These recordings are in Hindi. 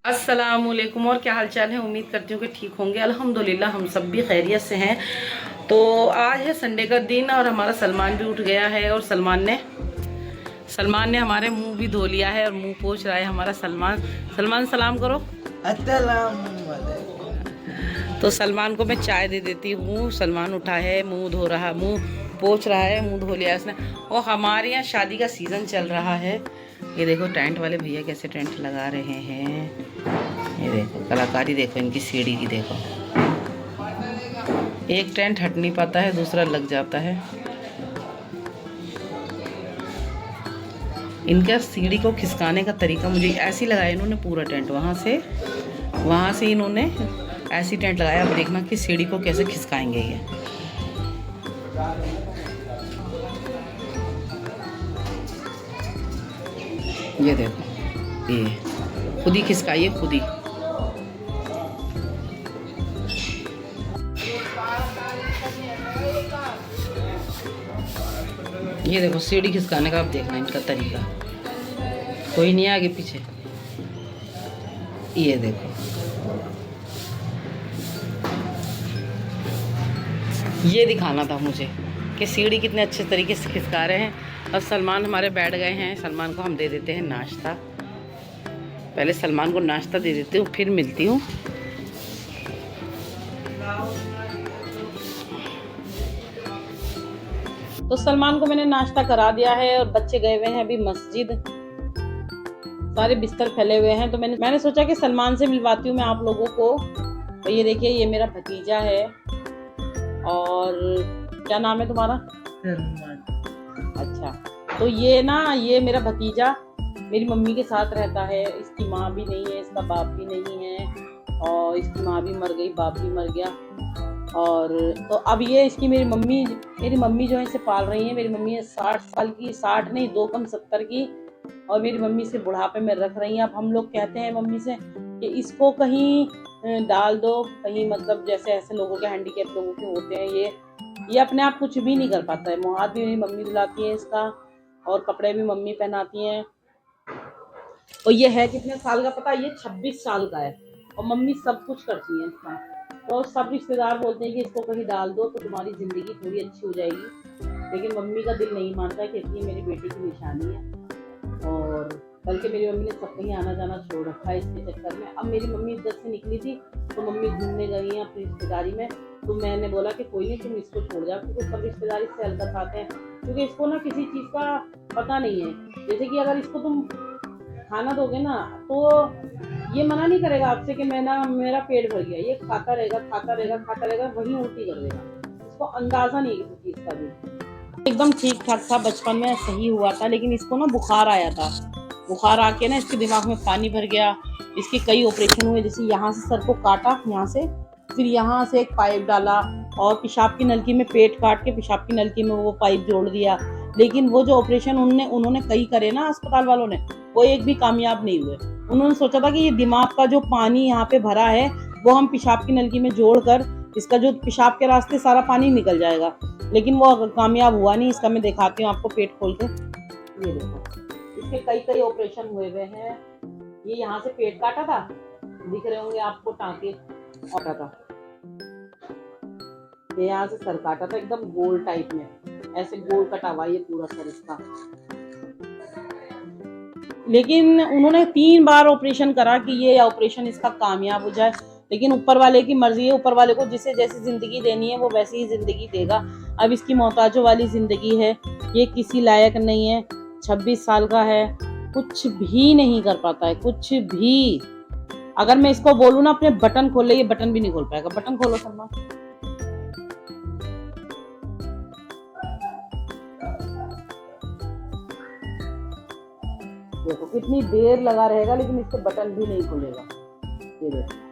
अस्सलामुअलैकुम। और क्या हाल चाल है। उम्मीद करती हूँ कि ठीक होंगे। अल्हम्दुलिल्लाह हम सब भी खैरियत से हैं। तो आज है संडे का दिन और हमारा सलमान भी उठ गया है और सलमान ने हमारे मुंह भी धो लिया है और मुंह पोंछ रहा है हमारा सलमान। सलमान सलाम करो। तो सलमान को मैं चाय दे देती हूँ। सलमान उठा है, मुंह धो रहा, मुंह पोंछ रहा है, मुंह धो लिया उसने। और हमारे यहाँ शादी का सीज़न चल रहा है। ये देखो टेंट वाले भैया कैसे टेंट लगा रहे हैं। ये देखो कलाकारी, देखो इनकी सीढ़ी की, देखो एक टेंट हट नहीं पाता है, दूसरा लग जाता है। इनका सीढ़ी को खिसकाने का तरीका मुझे ऐसी लगाया इन्होंने, पूरा टेंट वहाँ से इन्होंने ऐसी टेंट लगाया। अब देखना कि सीढ़ी को कैसे खिसकाएंगे ये देखो, ये खुद ही खिसकाइए, खुद ही। ये देखो सीढ़ी खिसकाने का, आप देखना इनका तरीका, कोई नहीं आगे पीछे। ये देखो, ये दिखाना था मुझे कि सीढ़ी कितने अच्छे तरीके से खिसका रहे हैं। और सलमान हमारे बैठ गए हैं। सलमान को हम दे देते हैं नाश्ता। पहले सलमान को नाश्ता दे देती हूँ, फिर मिलती हूँ। तो सलमान को मैंने नाश्ता करा दिया है और बच्चे गए हुए हैं अभी मस्जिद। सारे बिस्तर फैले हुए हैं। तो मैंने सोचा कि सलमान से मिलवाती हूँ मैं आप लोगों को। तो ये देखिए, ये मेरा भतीजा है। और क्या नाम है तुम्हारा? अच्छा, तो ये मेरा भतीजा मेरी मम्मी के साथ रहता है। इसकी माँ भी नहीं है, इसका बाप भी नहीं है। और इसकी माँ भी मर गई, बाप भी मर गया। और तो अब ये इसकी मेरी मम्मी जो है इसे पाल रही है। मेरी मम्मी है 60 साल की, 60 नहीं 2 कम 70 की। और मेरी मम्मी से बुढ़ापे में रख रही है। अब हम लोग कहते हैं मम्मी से कि इसको कहीं डाल दो, कहीं मतलब जैसे ऐसे लोगों के, हैंडीकैप लोगों के होते हैं। ये अपने आप कुछ भी नहीं कर पाता है। मुँह हाथ भी मेरी मम्मी धुलाती है इसका, और कपड़े भी मम्मी पहनाती हैं। और ये है कितने साल का पता है? ये 26 साल का है। और मम्मी सब कुछ करती है इसका। तो सब रिश्तेदार बोलते हैं कि इसको कहीं डाल दो तो तुम्हारी ज़िंदगी थोड़ी अच्छी हो जाएगी। लेकिन मम्मी का दिल नहीं मानता है, कहती है मेरी बेटी की निशानी है। और बल्कि मेरी मम्मी ने सब कहीं आना जाना छोड़ रखा है इसके चक्कर में। अब मेरी मम्मी इधर से निकली थी तो मम्मी घूमने गई हैं अपनी रिश्तेदारी में। तो मैंने बोला कि कोई नहीं, तुम इसको छोड़ जाओ, क्योंकि सब रिश्तेदारी से हल्का खाते हैं। क्योंकि इसको ना किसी चीज़ का पता नहीं है। जैसे कि अगर इसको तुम खाना दोगे ना, तो ये मना नहीं करेगा आपसे कि मेरा पेट भर गया। ये खाता रहेगा, वहीं उल्टी कर देगा। इसको अंदाजा नहीं है किसी चीज़ का भी। एकदम ठीक ठाक था, बचपन में सही हुआ था। लेकिन इसको ना बुखार आया था। बुखार आके ना इसके दिमाग में पानी भर गया। इसके कई ऑपरेशन हुए। जैसे यहाँ से सर को काटा, यहाँ से, फिर यहाँ से एक पाइप डाला, और पेशाब की नलकी में पेट काट के पेशाब की नलकी में वो पाइप जोड़ दिया। लेकिन वो जो ऑपरेशन उन्होंने कई करे ना अस्पताल वालों ने, वो एक भी कामयाब नहीं हुए। उन्होंने सोचा था कि ये दिमाग का जो पानी यहाँ पे भरा है वो हम पेशाब की नलकी में जोड़कर इसका जो पेशाब के रास्ते सारा पानी निकल जाएगा। लेकिन वो कामयाब हुआ नहीं। इसका मैं दिखाती हूँ आपको पेट खोल के। ये देखो, इसके कई ऑपरेशन हुए हैं। ये यहाँ से पेट काटा था, दिख रहे होंगे आपको टाँके, काटा था। ये यहाँ से सर काटा था, एकदम गोल टाइप में, ऐसे गोल कटा हुआ ये पूरा सर इसका। लेकिन उन्होंने 3 बार ऑपरेशन करा कि ये ऑपरेशन इसका कामयाब हो जाए। लेकिन ऊपर वाले की मर्जी है। ऊपर वाले को जिसे जैसी जिंदगी देनी है वो वैसी ही जिंदगी देगा। अब इसकी मोहताजों वाली जिंदगी है। ये किसी लायक नहीं है। 26 साल का है, कुछ भी नहीं कर पाता है, कुछ भी। अगर मैं इसको बोलूँ ना अपने बटन खोल ले, ये बटन भी नहीं खोल पाएगा। बटन खोलो सलमान। देखो कितनी देर लगा रहेगा, लेकिन इससे बटन भी नहीं खुलेगा। ये देखो,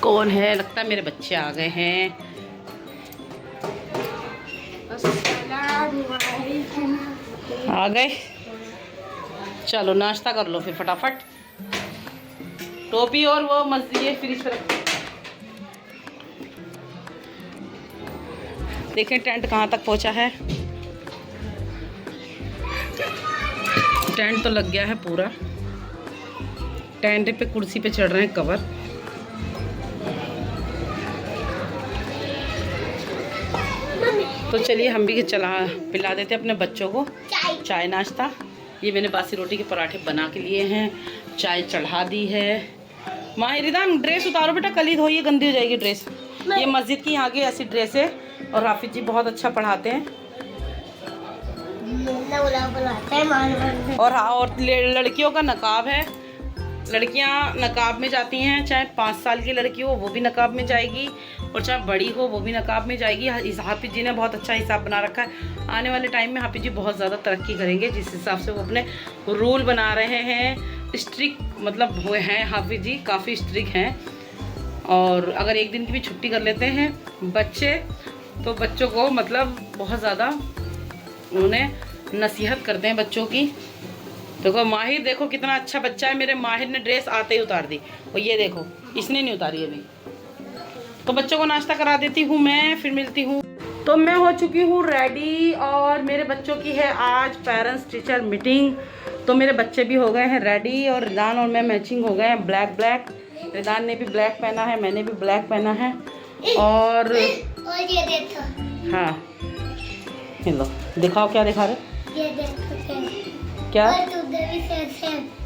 कौन है? लगता है मेरे बच्चे आ गए हैं। आ गए। चलो नाश्ता कर लो फिर फटाफट। टोपी और वो ये फ्रिज पर रख। देखें टेंट कहाँ तक पहुँचा है। टेंट तो लग गया है पूरा। टेंट पे कुर्सी पे चढ़ रहे हैं कवर। तो चलिए हम भी पिला देते हैं अपने बच्चों को चाय नाश्ता। ये मैंने बासी रोटी के पराठे बना के लिए हैं, चाय चढ़ा दी है। माहिरिदान ड्रेस उतारो बेटा, कल ही धोइए, गंदी हो जाएगी ड्रेस। ये मस्जिद की यहाँ की ऐसी ड्रेस है और हाफिज जी बहुत अच्छा पढ़ाते हैं। और हाँ, और लड़कियों का नकाब है। लड़कियां नकाब में जाती हैं, चाहे 5 साल की लड़की हो वो भी नकाब में जाएगी, और चाहे बड़ी हो वो भी नकाब में जाएगी। हाफिज जी ने बहुत अच्छा हिसाब बना रखा है। आने वाले टाइम में हाफिज जी बहुत ज़्यादा तरक्की करेंगे, जिस हिसाब से वो अपने रूल बना रहे हैं। स्ट्रिक्ट मतलब वो हैं हाफिज जी, काफ़ी स्ट्रिक्ट हैं। और अगर एक दिन की भी छुट्टी कर लेते हैं बच्चे, तो बच्चों को मतलब बहुत ज़्यादा उन्हें नसीहत करते हैं बच्चों की। देखो माहिर, देखो कितना अच्छा बच्चा है। मेरे माहिर ने ड्रेस आते ही उतार दी, और ये देखो इसने नहीं उतारी अभी। तो बच्चों को नाश्ता करा देती हूँ मैं, फिर मिलती हूँ। तो मैं हो चुकी हूँ रेडी, और मेरे बच्चों की है आज पेरेंट्स टीचर मीटिंग। तो मेरे बच्चे भी हो गए हैं रेडी, और रिदान और मैं मैचिंग हो गए हैं, ब्लैक ब्लैक। रिदान ने भी ब्लैक पहना है, मैंने भी ब्लैक पहना है। और ये देखो, हाँ लो दिखाओ, क्या दिखा रहे ये देखो क्या? और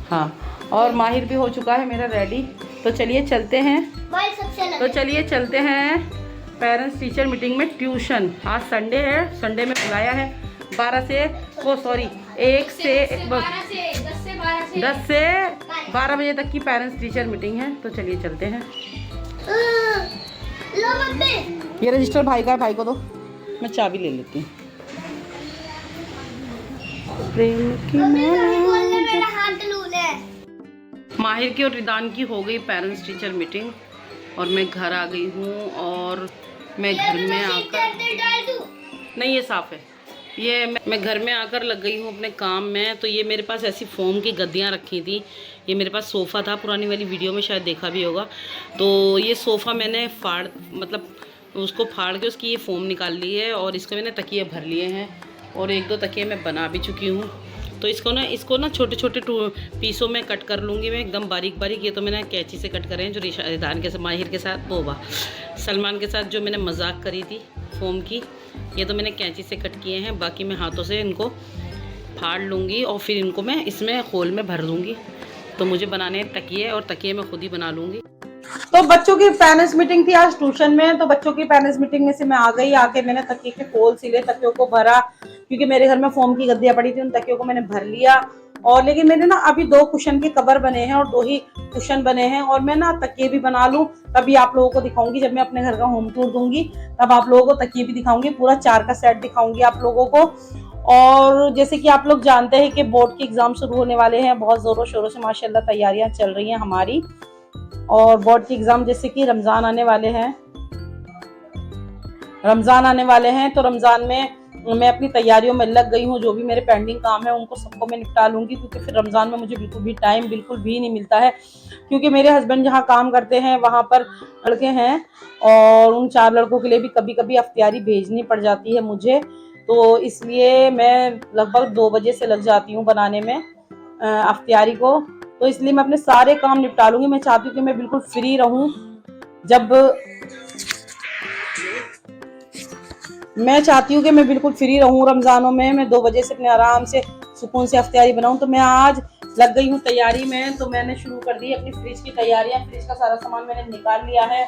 हाँ, और माहिर भी हो चुका है मेरा रेडी। तो चलिए चलते हैं। तो चलिए चलते हैं पेरेंट्स टीचर मीटिंग में ट्यूशन। आज संडे है, संडे में बुलाया है 12 से 10 से 12 बजे तक की पेरेंट्स टीचर मीटिंग है। तो चलिए चलते हैं। ये रजिस्टर भाई का है, भाई को दो, मैं चाबी ले लेती हूँ। माहिर की और रिदान की हो गई पेरेंट्स टीचर मीटिंग, और मैं घर आ गई हूँ। और मैं घर में आकर, नहीं ये साफ़ है, ये मैं घर में आकर लग गई हूँ अपने काम में। तो ये मेरे पास ऐसी फोम की गद्दियाँ रखी थी। ये मेरे पास सोफ़ा था, पुरानी वाली वीडियो में शायद देखा भी होगा। तो ये सोफ़ा मैंने उसको फाड़ के उसकी ये फोम निकाल ली है, और इसको मैंने तकिए भर लिए हैं, और 1-2 तकिए मैं बना भी चुकी हूँ। तो इसको ना छोटे छोटे पीसों में कट कर लूँगी मैं, एकदम बारीक बारीक। ये तो मैंने कैंची से कट करे हैं, जो रिदान के माहिर के साथ सलमान के साथ जो मैंने मजाक करी थी फोम की, ये तो मैंने कैंची से कट किए हैं। बाकी मैं हाथों से इनको फाड़ लूँगी, और फिर इनको मैं इसमें खोल में भर दूँगी। तो मुझे बनाने तकिए, और तकिए मैं खुद ही बना लूँगी। तो बच्चों की पेरेंट्स मीटिंग थी आज ट्यूशन में। तो बच्चों की पेरेंट्स मीटिंग में से मैं आ गई। आके मैंने तकिए के खोल सिले, तकियों को भरा, क्योंकि मेरे घर में फोम की गद्दियां पड़ी थी, उन तकियों को मैंने भर लिया। और लेकिन मैंने ना अभी 2 कुशन के कवर बने हैं, और 2 ही कुशन बने हैं, और मैं ना तकिए भी बना लूं, तभी आप लोगों को दिखाऊंगी। जब मैं अपने घर का होम टूर दूंगी तब आप लोगों को तकिए भी दिखाऊंगी, पूरा 4 का सेट दिखाऊंगी आप लोगों को। और जैसे कि आप लोग जानते हैं कि बोर्ड के एग्जाम शुरू होने वाले हैं, बहुत जोरों शोरों से माशाल्लाह तैयारियां चल रही हैं हमारी। और बोर्ड के एग्जाम जैसे कि रमजान आने वाले हैं, तो रमजान में मैं अपनी तैयारियों में लग गई हूँ। जो भी मेरे पेंडिंग काम है उनको सबको मैं निपटा लूंगी, क्योंकि फिर रमजान में मुझे बिल्कुल भी नहीं मिलता है। क्योंकि मेरे हस्बैंड जहाँ काम करते हैं वहाँ पर लड़के हैं, और उन 4 लड़कों के लिए भी कभी कभी अफ्तियारी भेजनी पड़ जाती है मुझे। तो इसलिए मैं लगभग 2 बजे से लग जाती हूँ बनाने में अफ्तियारी को। तो इसलिए मैं अपने सारे काम निपटा लूंगी। मैं चाहती हूँ कि मैं बिल्कुल फ्री रहूं। मैं चाहती हूँ कि मैं बिल्कुल फ्री रहूं रमजानों में। मैं 2 बजे से अपने आराम से सुकून से अफ्तियारी बनाऊं। तो मैं आज लग गई हूँ तैयारी में। तो मैंने शुरू कर दी अपनी फ्रिज की तैयारियां। फ्रिज का सारा सामान मैंने निकाल लिया है।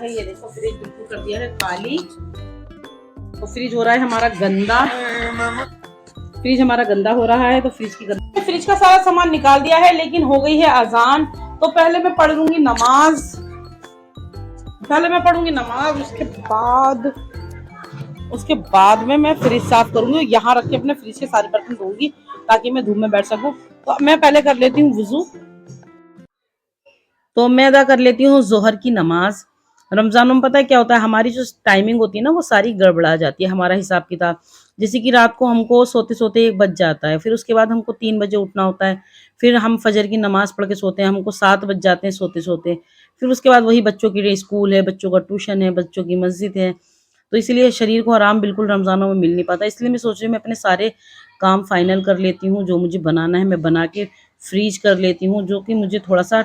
ये देखो फ्रिज बिल्कुल कर दिया है खाली। तो फ्रिज हो रहा है हमारा गंदा। हो रहा है। तो फ्रिज का सारा सामान निकाल दिया है, लेकिन हो गई है अजान। तो पहले मैं पढ़ लूंगी नमाज। उसके बाद में मैं फ्रिज साफ करूंगी। यहाँ रख के अपने फ्रिज के सारे बर्तन धोऊंगी, ताकि मैं धूप में बैठ सकूं। तो मैं पहले कर लेती हूँ वुजू। तो मैं अदा कर लेती हूँ जोहर की नमाज। रमजान में पता है क्या होता है, हमारी जो टाइमिंग होती है ना वो सारी गड़बड़ा जाती है, हमारा हिसाब किताब। जैसे कि रात को हमको सोते सोते 1 बज जाता है, फिर उसके बाद हमको 3 बजे उठना होता है, फिर हम फजर की नमाज पढ़ के सोते हैं, हमको 7 बज जाते हैं सोते सोते, फिर उसके बाद वही बच्चों के लिए स्कूल है, बच्चों का ट्यूशन है, बच्चों की मस्जिद है, तो इसलिए शरीर को आराम बिल्कुल रमज़ानों में मिल नहीं पाता। इसलिए मैं सोच रही हूँ मैं अपने सारे काम फाइनल कर लेती हूँ, जो मुझे बनाना है मैं बना के फ्रीज कर लेती हूँ, जो कि मुझे थोड़ा सा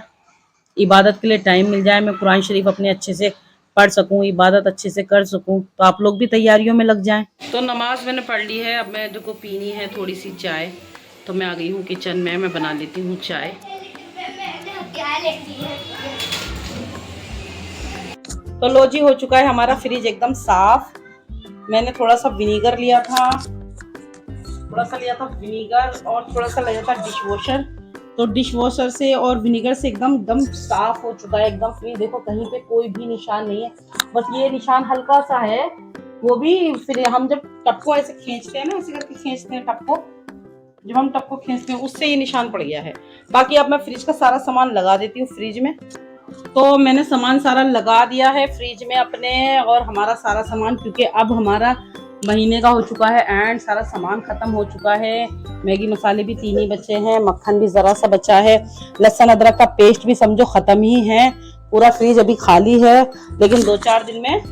इबादत के लिए टाइम मिल जाए, मैं कुरान शरीफ अपने अच्छे से पढ़ सकूँ, इबादत अच्छे से कर सकूँ। तो आप लोग भी तैयारियों में लग जाएं। तो नमाज मैंने पढ़ ली है, अब मैं देखो पीनी है थोड़ी सी चाय, तो मैं आ गई हूँ किचन में, मैं बना लेती हूँ चाय। क्या लेती है? तो लो जी, हो चुका है हमारा फ्रिज एकदम साफ। मैंने थोड़ा सा विनीगर लिया था, विनीगर और थोड़ा सा लिया था डिश वॉशर। तो डिश वॉशर से और विनीगर से एकदम एकदम साफ हो चुका है एकदम फ्रिज। देखो कहीं पे कोई भी निशान नहीं है, बस ये निशान हल्का सा है, वो भी फिर हम जब टप को ऐसे खींचते हैं ना, ऐसे करके खींचते हैं टप को, जब हम टप को खींचते हैं उससे ये निशान पड़ गया है। बाकी अब मैं फ्रिज का सारा सामान लगा देती हूँ फ्रिज में। तो मैंने सामान सारा लगा दिया है फ्रिज में अपने, और हमारा सारा सामान, क्योंकि अब हमारा महीने का हो चुका है एंड सारा सामान खत्म हो चुका है। मैगी मसाले भी 3 ही बचे हैं, मक्खन भी जरा सा बचा है, लहसुन अदरक का पेस्ट भी समझो खत्म ही है, पूरा फ्रिज अभी खाली है। लेकिन 2-4 दिन में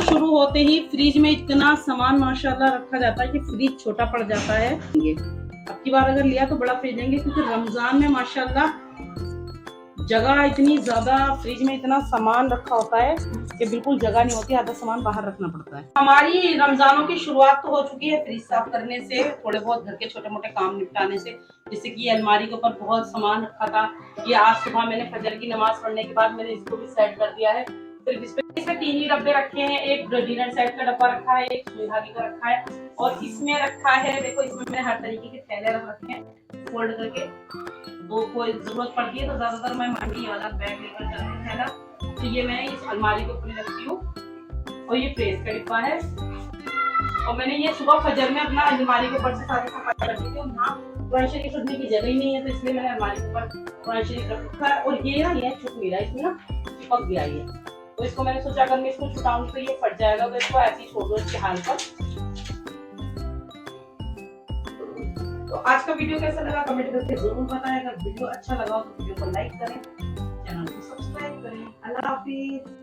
शुरू होते ही फ्रिज में इतना सामान माशाल्लाह रखा जाता है कि फ्रिज छोटा पड़ जाता है। ये अब की बार अगर लिया तो बड़ा फ्रिज लेंगे, क्योंकि रमजान में माशाल्लाह जगह इतनी ज्यादा, फ्रिज में इतना सामान रखा होता है कि बिल्कुल जगह नहीं होती, आधा सामान बाहर रखना पड़ता है। हमारी रमजानों की शुरुआत तो हो चुकी है फ्रिज साफ करने से, थोड़े बहुत घर के छोटे मोटे काम निपटाने से। जैसे कि अलमारी के ऊपर बहुत सामान रखा था, ये आज सुबह मैंने फजर की नमाज पढ़ने के बाद मैंने इसको भी सेट कर दिया है। फिर इसमें 3 ही डब्बे रखे हैं, एक डिनर सेट का डब्बा रखा है, एक सुई धागे का रखा है, और इसमें रखा है, देखो इसमें मैंने हर तरीके के थैले रख रखे हैं फोल्ड करके। तो कोई जरूरत पड़ती है तो ज्यादातर मैं मंडी वाला बैग लेकर चलती हूँ थैला, तो ये मैं इस अलमारी के ऊपर रखती हूँ। और ये प्रेस का डिब्बा है, और मैंने ये सुबह फजर में अपना अलमारी के ऊपर से सारी सफाई कर दी थी। यहाँ कुरान शरीफ रखने की जगह ही नहीं है, तो इसलिए मैंने अलमारी के ऊपर कुरान शरीफ रख रखा है। और ये ना ये छुप मिला, इसमें ना चिपक गया ये, तो इसको मैंने सोचा अगर मैं इसको छुटाऊंगी तो ये फट जाएगा, तो इसको ऐसे ही छोड़ दो इसके हाल पर। तो आज का वीडियो कैसा लगा कमेंट करके जरूर बताएं। अगर वीडियो अच्छा लगा तो वीडियो को लाइक करें, चैनल को सब्सक्राइब करें। अल्लाह हाफिज।